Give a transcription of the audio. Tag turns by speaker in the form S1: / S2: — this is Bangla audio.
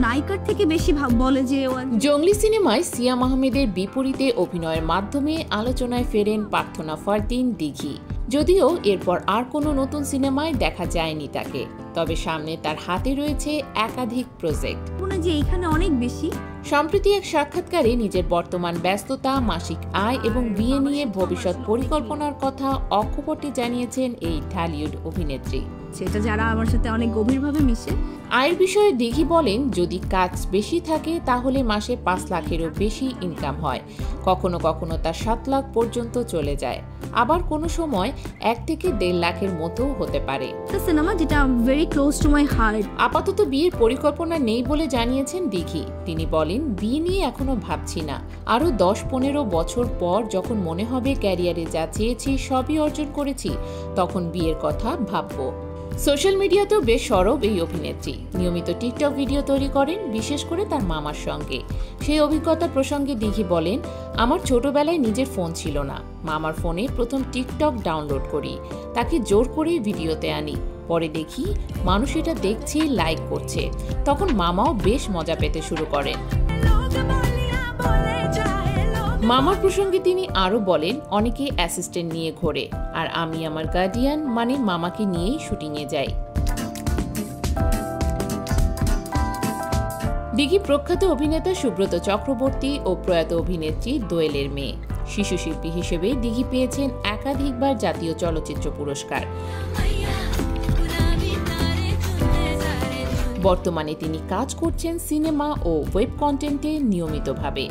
S1: নায়িকার থেকে বেশি বলে যে
S2: জঙ্গলি সিনেমায় সিয়াম আহমেদের বিপরীতে অভিনয়ের মাধ্যমে আলোচনায় ফেরেন প্রার্থনা ফারদিন দিঘি। যদিও এরপর আর কোনো নতুন সিনেমায় দেখা যায়নি তাকে, তবে সামনে তার হাতে রয়েছে একাধিক প্রজেক্ট।
S1: যে এখানে অনেক বেশি।
S2: সম্প্রতি এক সাক্ষাৎকারে নিজের বর্তমান ব্যস্ততা, মাসিক আয় এবং বিয়ে নিয়ে ভবিষ্যৎ পরিকল্পনার কথা অকপটে জানিয়েছেন এই ঢালিউড অভিনেত্রী।
S1: সেটা যারা আমার সাথে অনেক গভীরভাবে মিশে।
S2: আয়ের বিষয়ে দিঘি বলেন, যদি কাজ বেশি থাকে তাহলে মাসে 5 লাখেরও বেশি ইনকাম হয়, কখনো কখনো তা 7 লাখ পর্যন্ত চলে যায়, আবার কোনো সময় 1 থেকে 1.5 লাখের মতো হতে পারে।
S1: সিনেমা যেটা very close to my heart.
S2: আপাতত বিয়ের পরিকল্পনা নেই বলে জানিয়েছেন দিঘি। তিনি বলেন, বিয়ে নিয়ে এখনো ভাবছি না, আরও 10-15 বছর পর যখন মনে হবে ক্যারিয়ারে যা চেয়েছি সবই অর্জন করেছি, তখন বিয়ের কথা ভাববো। সোশ্যাল মিডিয়াতেও বেশ সরব এই অভিনেত্রী। নিয়মিত টিকটক ভিডিও তৈরি করেন, বিশেষ করে তার মামার সঙ্গে। সেই অভিজ্ঞতা প্রসঙ্গে দিঘি বলেন, আমার ছোটবেলায় নিজের ফোন ছিল না, মামার ফোনে প্রথম টিকটক ডাউনলোড করি, তাকে জোর করে ভিডিওতে আনি, পরে দেখি মানুষ এটা দেখছে, লাইক করছে, তখন মামাও বেশ মজা পেতে শুরু করেন। মামার প্রসঙ্গে তিনি আরও বলেন, অনেকে অ্যাসিস্ট্যান্ট নিয়ে ঘোরে, আর আমি আমার গার্ডিয়ান মানে মামাকে নিয়েই শুটিংয়ে যাই। দিঘি প্রখ্যাত অভিনেতা সুব্রত চক্রবর্তী ও প্রয়াত অভিনেত্রী দোয়েলের মেয়ে। শিশু শিল্পী হিসেবে দিঘি পেয়েছেন একাধিকবার জাতীয় চলচ্চিত্র পুরস্কার। বর্তমানে তিনি কাজ করছেন সিনেমা ও ওয়েব কন্টেন্টে নিয়মিতভাবে।